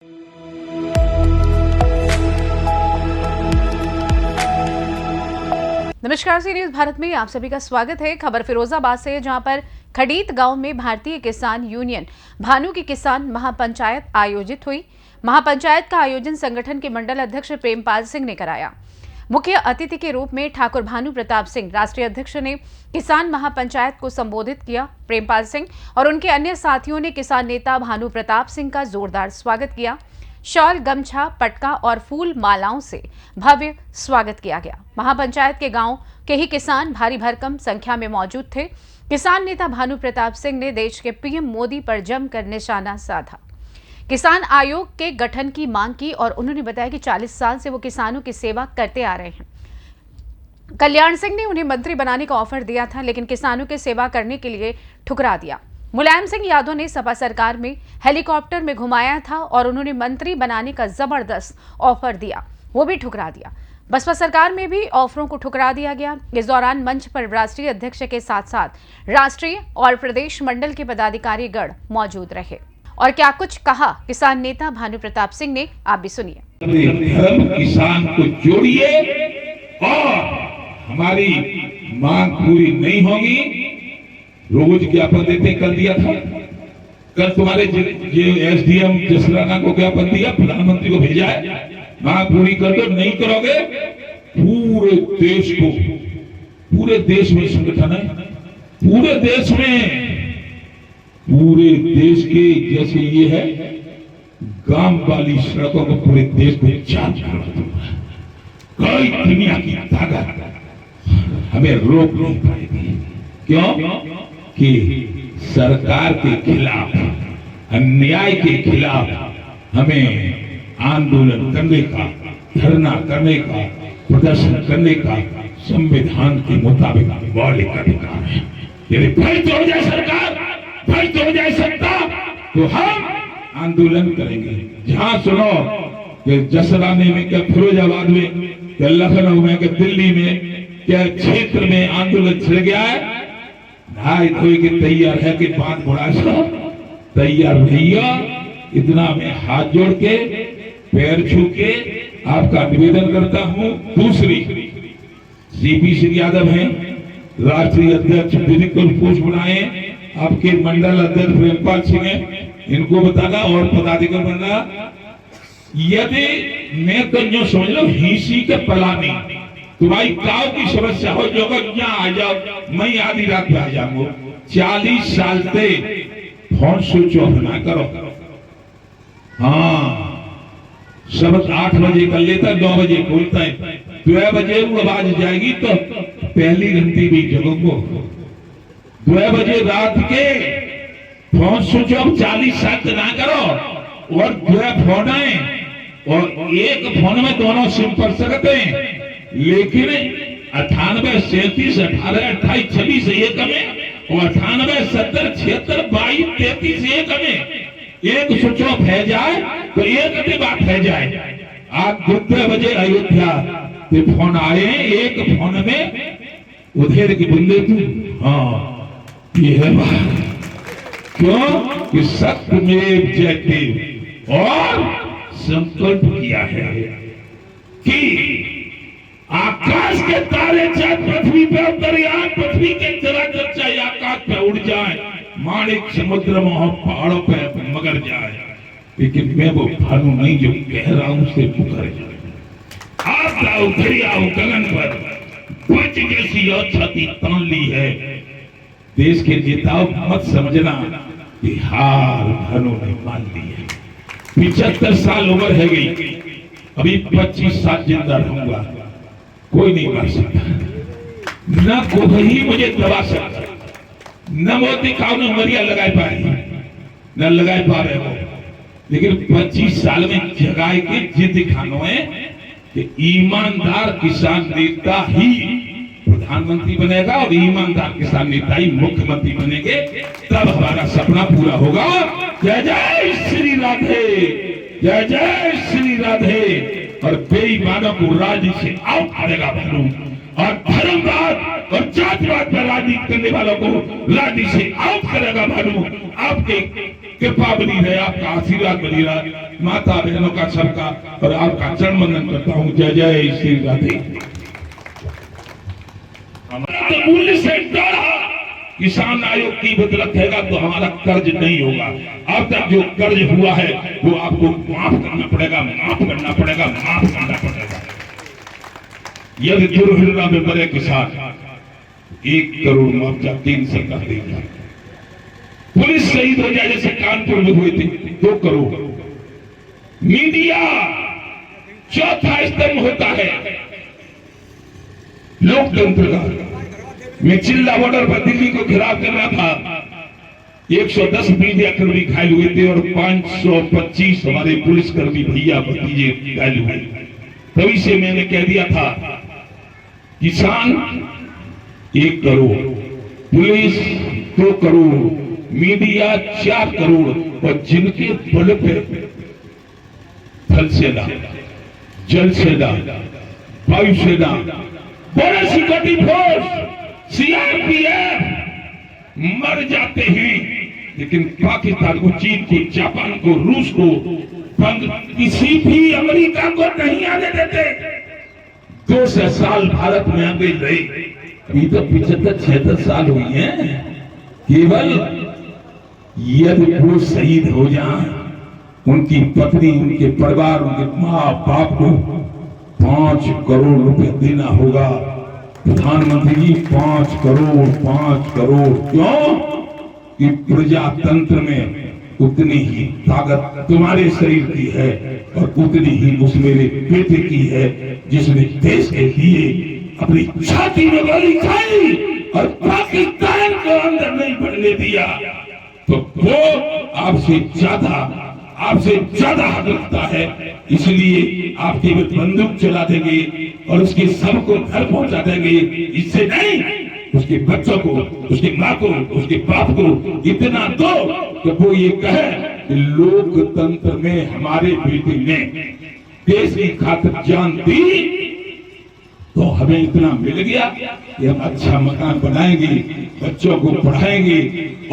नमस्कार, सी न्यूज भारत में आप सभी का स्वागत है। खबर फिरोजाबाद से, जहां पर खडीत गांव में भारतीय किसान यूनियन भानु की किसान महापंचायत आयोजित हुई। महापंचायत का आयोजन संगठन के मंडल अध्यक्ष प्रेमपाल सिंह ने कराया। मुख्य अतिथि के रूप में ठाकुर भानु प्रताप सिंह, राष्ट्रीय अध्यक्ष, ने किसान महापंचायत को संबोधित किया। प्रेमपाल सिंह और उनके अन्य साथियों ने किसान नेता भानु प्रताप सिंह का जोरदार स्वागत किया। शॉल, गमछा, पटका और फूल मालाओं से भव्य स्वागत किया गया। महापंचायत के गांव के ही किसान भारी भरकम संख्या में मौजूद थे। किसान नेता भानु प्रताप सिंह ने देश के पीएम मोदी पर जमकर निशाना साधा। किसान आयोग के गठन की मांग की और उन्होंने बताया कि 40 साल से वो किसानों की सेवा करते आ रहे हैं। कल्याण सिंह ने उन्हें मंत्री बनाने का ऑफर दिया था, लेकिन किसानों की सेवा करने के लिए ठुकरा दिया। मुलायम सिंह यादव ने सपा सरकार में हेलीकॉप्टर में घुमाया था और उन्होंने मंत्री बनाने का जबरदस्त ऑफर दिया, वो भी ठुकरा दिया। बसपा सरकार में भी ऑफरों को ठुकरा दिया गया। इस दौरान मंच पर राष्ट्रीय अध्यक्ष के साथ साथ राष्ट्रीय और प्रदेश मंडल के पदाधिकारी गण मौजूद रहे। और क्या कुछ कहा किसान नेता भानु प्रताप सिंह ने, आप भी सुनिए। किसान को जोड़िए और हमारी मांग पूरी नहीं होगी, रोज ज्ञापन देते। कल दिया था, कल तुम्हारे एसडीएम जसराना को ज्ञापन दिया, प्रधानमंत्री को भेजा है, मांग पूरी कर दो। नहीं करोगे पूरे देश को, पूरे देश में संगठन है, पूरे देश में, पूरे देश के जैसे ये है गांव वाली सड़कों को पूरे देश को चार कोई दुनिया की ताकत हमें रोक नहीं पाएगी। क्यों? कि सरकार के खिलाफ, अन्याय के खिलाफ हमें आंदोलन करने का, धरना करने का, प्रदर्शन करने का संविधान के मुताबिक मौलिक अधिकार है। यदि फिर तोड़ जाए सरकार, फिर तोड़ जाए सत्ता, तो हम आंदोलन करेंगे। जहां सुनो कि जसराने में, क्या फिरोजाबाद में, क्या लखनऊ में, क्या दिल्ली में, क्या क्षेत्र में आंदोलन छिड़ गया है, नहाए धोए के तैयार है कि बात बड़ा तैयार रहिए। इतना मैं हाथ जोड़ के, पैर छू के आपका निवेदन करता हूं। दूसरी, सीपी सिंह यादव हैं, राष्ट्रीय अध्यक्ष, बिल्कुल पोस्ट बनाए। आपके मंडल अध्यक्ष प्रेमपाल सिंह हैं, इनको बताना और पदाधिकारी बनना। यदि मैं तो जो समझ लो हिंसी के पलानी, तुम्हारी काव की समस्या हो, जो यहाँ आ जाओ, मैं आधी रात पे आ जाऊंगा। 40 साल से फोन स्विच ऑफ ना करो। हाँ, सब 8 बजे कर लेता, 9 बजे खोलता है, 2 बजे वो आवाज जाएगी तो पहली घंटी भी जगोगे। 2 बजे रात के फोन स्विच ऑफ 40 साल से ना करो। और 2 फोन है और एक फोन में दोनों सिम पर सकते हैं, लेकिन 98 37 18 28 26 एक में और 98 70 76 22 33 एक में एक स्विच ऑफ है जाए तो एक भी बात है जाए। आप 2 बजे अयोध्या के फोन आए, एक फोन में उधेर की बुंदे तू। हाँ, ये है बात। क्यों? कि सत्य में जयते और संकल्प किया है कि आकाश के तारे चाहे पृथ्वी पे उतरियान, पृथ्वी के चराचर चाहे आकाश पे उड़ जाए, माणिक समुद्र में पहाड़ों पे मगर जाए, लेकिन मैं वो भानु नहीं जो कह रहा हूं से पुकार जाए। आप लाओ उतरियाओ गगन पर, बच जैसी और छाती तान ली है। देश के नेताओं मत समझना कि हार भानु ने मान ली है। 75 साल उम्र है गई, अभी 25 साल जिंदा रहूंगा, कोई नहीं मार सकता, न कोई मुझे दबा सकता, न मोदी खाओ न मरिया लगाए पाए, न लगाए पा रहे हो। लेकिन 25 साल में जगाए के जिद दिखानो है कि ईमानदार किसान नेता ही प्रधानमंत्री बनेगा और ईमानदार किसान नेता ही मुख्यमंत्री बनेंगे, तब हमारा सपना पूरा होगा। जय जय श्री राधे, जय जय श्री राधे। और बेईमानों को राजनीति से आउट करेगा भानु, और धर्मवाद और जातिवाद पर राजनीति करने वालों को राजनीति से आउट करेगा भानु। आपके कृपा बनी रहे, आपका आशीर्वाद बनी रहा, माता बहनों का सबका, और आपका चरण वंदन करता हूँ। जय जय श्री राधे। हमारा मूल्य से डरा किसान आयोग की बदलत रहेगा तो हमारा कर्ज नहीं होगा। अब तक जो कर्ज हुआ है वो आपको माफ करना पड़ेगा, माफ करना पड़ेगा, माफ करना पड़ेगा। यदि दुर्घटना में मरे किसान 1 करोड़ मुआवजा केंद्र सरकार देगी। पुलिस शहीद हो जाए जैसे कानपुर में हुए थे 2 करोड़। मीडिया चौथा स्तंभ होता है लोकतंत्र का। मैं चिल्ला बॉर्डर पर दिल्ली को घिराव कर रहा था, 110 मीडिया कर्मी घायल हुए थे और 525 हमारे पुलिसकर्मी भैया भतीजे घायल हुए। तभी से मैंने कह दिया था किसान 1 करोड़, पुलिस 2 करोड़, मीडिया 4 करोड़, और जिनके बल पे थल सेना, जल सेना, वायु सेना, बॉर्डर सिक्योरिटी फोर्स, सीआरपीएफ मर जाते हैं, लेकिन पाकिस्तान को, चीन को, जापान को, रूस को, किसी भी अमेरिका को नहीं आने देते। 200 साल भारत में अंग्रेज रहे, अभी तो 75-76 साल हुई हैं। केवल यदि वो शहीद हो जाए, उनकी पत्नी, उनके परिवार, उनके माँ बाप को 5 करोड़ रुपए देना होगा। प्रधानमंत्री जी 5 करोड़, 5 करोड़ क्यों? कि प्रजातंत्र में उतनी ही ताकत तुम्हारे शरीर की है और उतनी ही उस मेरे बेटे की है जिसने देश के लिए अपनी छाती में गोली खाई और पाकिस्तान को अंदर नहीं बढ़ने दिया। तो वो आपसे ज्यादा हक रखता है, इसलिए आपके भी बंदूक चला देंगे और उसके सबको घर पहुंचा देंगे। इससे नहीं, उसके बच्चों को, उसकी माँ को, उसके बाप को इतना दो कि वो ये कहे कि लोकतंत्र में हमारे बेटे ने देश की खातिर जान दी, तो हमें इतना मिल गया कि हम अच्छा मकान बनाएंगे, बच्चों को पढ़ाएंगे,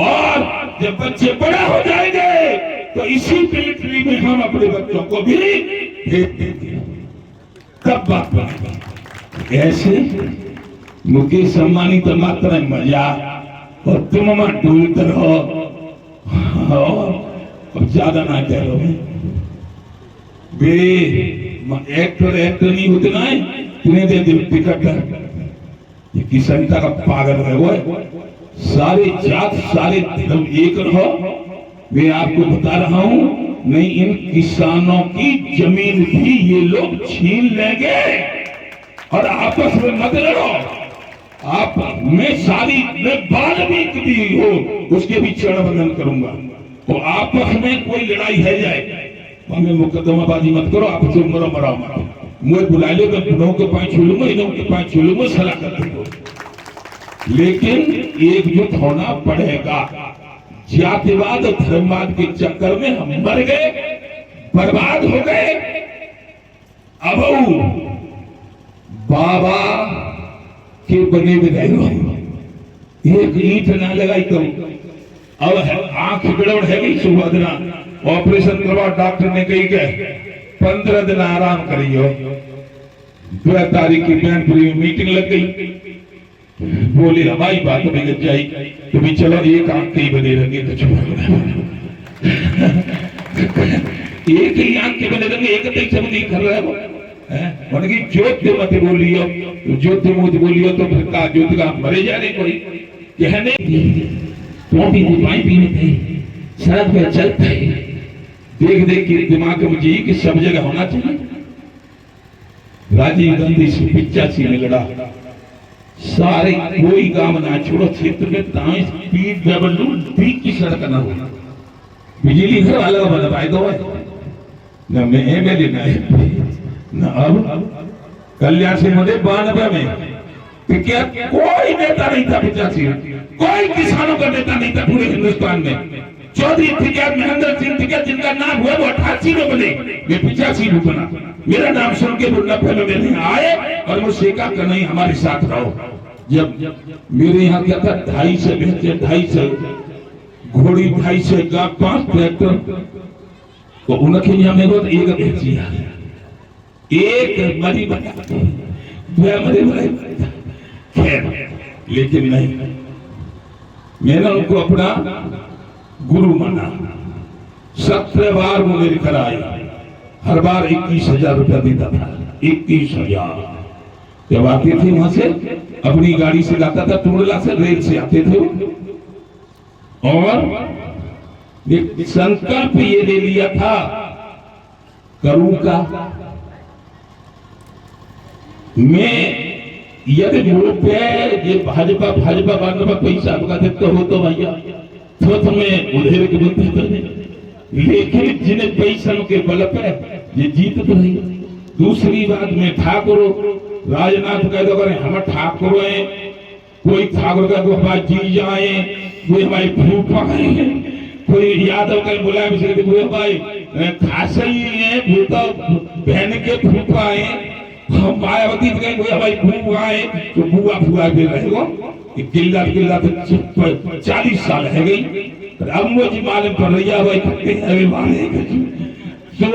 और जब बच्चे बड़ा हो जाएंगे तो इसी मिलिट्री में हम अपने बच्चों को भी भेज देंगे। तब बात बनेगी। ऐसे मुकेश अंबानी तो मात्र मजा और तुम डूबते रहो, अब ज्यादा ना करो। वे एक्टर नहीं होते ना, तुम्हें दे दो टिकट। ये किसनता का पागल है वो। सारे जात, सारे धर्म एक रहो। मैं आपको बता रहा हूं, नहीं इन किसानों की जमीन भी ये लोग छीन लेंगे, और आपस में मत लड़ो। आप मैं सारी बाल्मीकि भी हो उसके भी चरणवंदन करूंगा। तो आपस में कोई लड़ाई है जाए, हमें मुकदमाबाजी मत करो। आप जो मरो मराओ मराओ, मुझे बुला लो, मैं बुढ़ों के पांव छू लूंगा, इन्हों के पांव छू लूंगा, सलाह कर दूंगा। लेकिन एकजुट होना पड़ेगा। जातिवाद और धर्मवाद के चक्कर में हम मर गए, बर्बाद हो गए। अब बाबा के बने में रहो, एक ईंट ना लगाई तो अब आंख गड़बड़ है गई। सुभद्रा ऑपरेशन करवा, डॉक्टर ने कही गए 15 दिन आराम करियो। 2 तारीख की मैनपुरी में मीटिंग लग गई। बोले हमारी बात बिगड़ जाए तो भी चलो एक आंख के ही बने रहेंगे, तो चुप एक ही आंख के बने रहेंगे, एक तक सब नहीं कर रहा है वो। की ज्योति मत बोलियो, ज्योति मुझ बोलियो तो फिर का ज्योति का मरे जा रहे कोई कहने कॉफी पानी पीने थे, सड़क पे चलते देख देख के दिमाग में मुझे कि सब जगह होना चाहिए। राजीव गांधी से 85 में लड़ा, सारे कोई गांव ना छोड़ो, क्षेत्र में PWD की सड़क ना हो, बिजली घर वाला बनवाए दो न। मैं एमएलए न अब कल्याण सिंह ने 92 में क्या कोई नेता नहीं था, 85 कोई किसानों का नेता नहीं था पूरे हिंदुस्तान में। चौधरी थे, महेंद्र सिंह थे, जिनका नाम हुआ वो 88 में बने, मैं 85 में बना। मेरा नाम सुन के वो 90 में नहीं आए और मुझसे कहा नहीं हमारे साथ रहो। जब मेरे यहाँ क्या था 250 भेजे, 250 घोड़ी 250 का 5 ट्रैक्टर तो उनके यहाँ में तो एक बेची एक मरी बना मरे खैर, लेकिन नहीं, मैंने उनको अपना गुरु माना। 17 बार वो मेरे घर आए, हर बार 21,000 रुपया देता था। 21,000 जब आते थे वहां से अपनी गाड़ी से जाता था, टुंडला से रेल से आते थे और संकल्प ये ले लिया था करूंगा मैं, यदि मुझ पे ये भाजपा बांधवा पैसा आपका देते हो तो भैया तो तुम्हें उधेर के बुद्धि तो नहीं, लेकिन जिन्हें पैसा के बल पे ये जीत तो नहीं। दूसरी बात में ठाकुर राजनाथ कह दो करें हम ठाकुर हैं, कोई ठाकुर का गोपाल जी जाए, कोई हमारे फूफा हैं, कोई यादव का बुलाए भाई खास ही है, भूता बहन के फूफा है, हम मायावती तो कहीं हमारी फूफा है तो बुआ फुआ भी रहेगा। किला तो 40 साल है गई, अब मुझे मालूम पड़ रही है भाई तो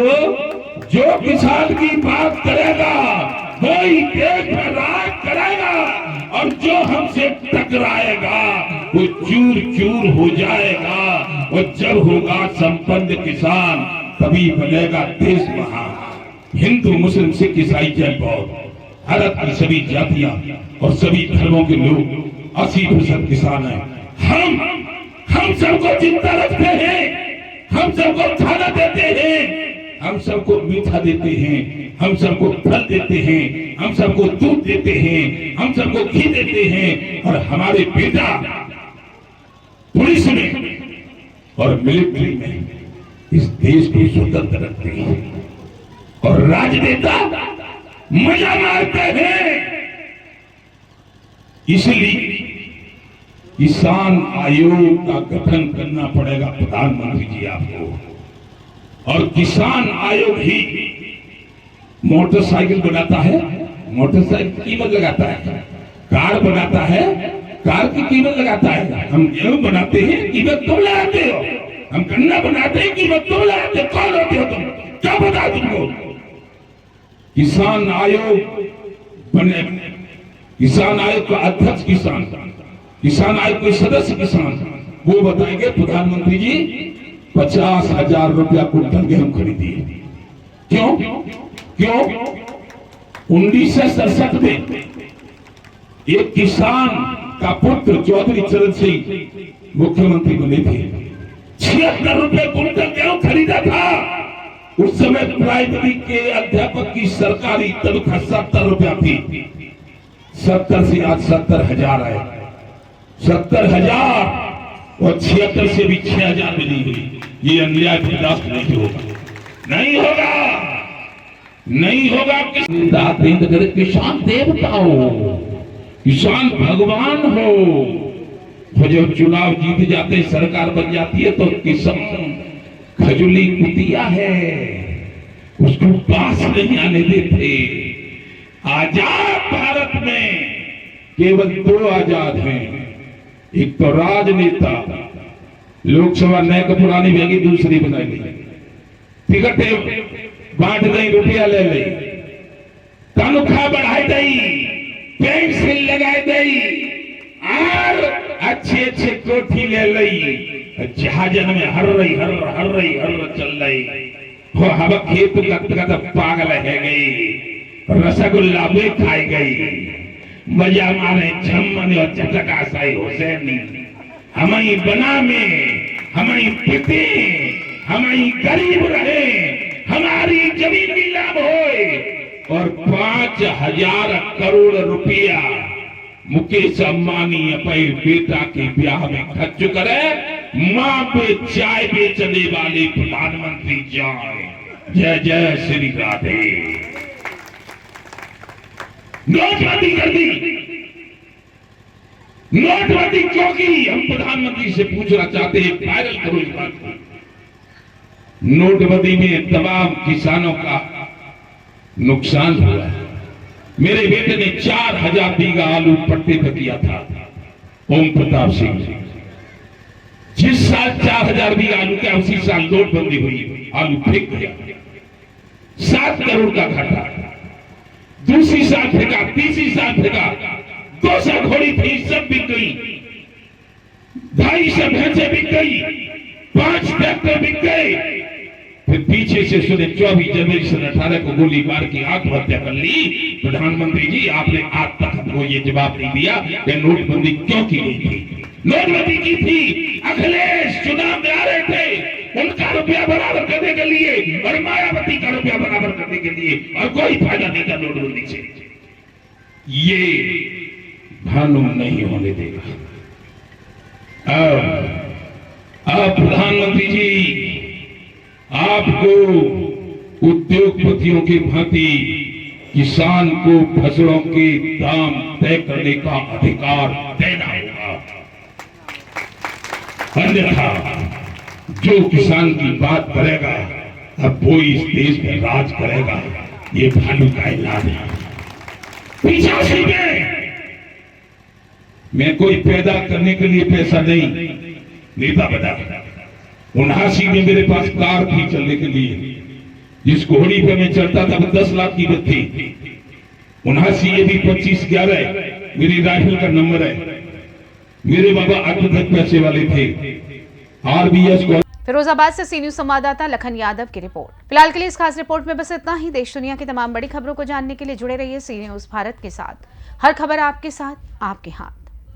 जो किसान की बात करेगा वही देश में राज करेगा, और जो हमसे टकराएगा वो चूर चूर हो जाएगा। और जब होगा संपन्न किसान तभी बनेगा देश महान। हिंदू मुस्लिम सिख ईसाई जैन बौद्ध भारत की सभी जातियां और सभी धर्मों के लोग 80% किसान हैं। हम सबको जिंदा रखते हैं, हम सबको खाना देते हैं, हम सबको मीठा देते हैं, हम सबको फल देते हैं, हम सबको दूध देते हैं, हम सबको घी देते हैं, और हमारे बेटा पुलिस में और मिलिट्री में इस देश को स्वतंत्र रखते हैं, और राजनेता मजा मारते हैं। इसलिए किसान आयोग का गठन करना पड़ेगा प्रधानमंत्री जी आपको, और किसान आयोग ही मोटरसाइकिल बनाता है, मोटरसाइकिल की कीमत लगाता है, कार बनाता है, कार की कीमत लगाता है। हम गेहूं बनाते हैं, कीमत तुम लगाते हो, हम गन्ना बनाते हैं, कीमत तुम लगाते हो। कौन होते हो तुम, क्या बता तुमको? किसान आयोग बने, किसान आयोग का अध्यक्ष किसान, किसान आयोग के सदस्य किसान, वो बताएंगे प्रधानमंत्री जी 50,000 रुपया कुंटल गेहूं खरीदिए। क्यों क्यों? 1967 में एक किसान का पुत्र चौधरी चरण सिंह मुख्यमंत्री बने थे, 76 रुपए कुंटल गेहूं खरीदा था। उस समय प्राइमरी के अध्यापक की सरकारी तनख्वाह 70 रुपया थी। 70 से आज 70,000 है, 70,000, और 76 से भी 6,000 में नहीं हुई। ये अन्याय बर्दाश्त नहीं होगा, नहीं होगा, नहीं होगा। किसान देवता हो, किसान भगवान हो। जो चुनाव जीत जाते, सरकार बन जाती है तो किसान खजुली कुतिया है, उसको पास नहीं आने देते। आजाद भारत में केवल 2 आजाद हैं, एक तो राजनेता, लोकसभा नए को पुरानी भेगी, दूसरी बनाई गई, टिकट बांट गई, रुपया ले ली, तनख्वाह बढ़ाई गई, पेंशन लगाई गई, और अच्छे अच्छे कोठी ले ली, जहाजन में हर रही चल रही हो। हवा खेत का पागल है गई, रसगुल्ला भी खाई गई, मजा मारे झम्मन और चटका साई हुसैनी। हमारी बना में हमारी पिते, हमारी गरीब रहे, हमारी जमीन नीलाम होए, और 5,000 करोड़ रुपया मुकेश अंबानी अपने बेटा के ब्याह में खर्च करे। मां पे चाय बेचने वाले प्रधानमंत्री जाए। जय जय श्री राधे। नोटबंदी कर दी, नोटबंदी क्यों की? हम प्रधानमंत्री से पूछना चाहते हैं, वायरल करो इस बात को। नोटबंदी में तमाम किसानों का नुकसान हुआ है। मेरे बेटे ने 4,000 बीघा आलू पट्टे पर किया था, ओम प्रताप सिंह, जिस साल 4000 भी आलू का उसी साल नोटबंदी हुई, आलू फेंक गया, 7 करोड़ का घाटा। दूसरी साल फेंका, तीसरी साल फेंका, 200 घोड़ी थी सब बिक गई, 250 भैंसे बिक गई, 5 ट्रैक्टर बिक गए। फिर पीछे से सुने 24 जनवरी सन 18 को गोली मार के आत्महत्या कर ली। प्रधानमंत्री जी, आपने आज तक हमको ये जवाब नहीं दिया कि नोटबंदी क्यों की गई थी। नोटबंदी की थी, अखिलेश चुनाव में आ रहे थे, उनका रुपया बराबर करने के लिए और मायावती का रुपया बराबर करने के लिए, और कोई फायदा नहीं था नोटबंदी से। ये भानु नहीं होने देगा। अब प्रधानमंत्री जी, आपको उद्योगपतियों की भांति किसान को फसलों के दाम तय करने का अधिकार देना होगा, अन्यथा जो किसान की बात करेगा अब वो इस देश में राज करेगा। ये भानु का ऐलान है। 85 में मैं कोई पैदा करने के लिए पैसा नहीं नेता बना, 79 में मेरे पास कार थी चलने के लिए, जिस घोड़ी पे मैं चलता था वो 10 लाख की थी। 79 ये भी 2511 मेरी राइफल का नंबर है। मेरे बाबा अद्भुत पैसे वाले थे। RBS को फिरोजाबाद से सी न्यूज संवाददाता लखन यादव की रिपोर्ट। फिलहाल के लिए इस खास रिपोर्ट में बस इतना ही। देश दुनिया की तमाम बड़ी खबरों को जानने के लिए जुड़े रहिए सी न्यूज भारत के साथ। हर खबर आपके साथ, आपके हाथ।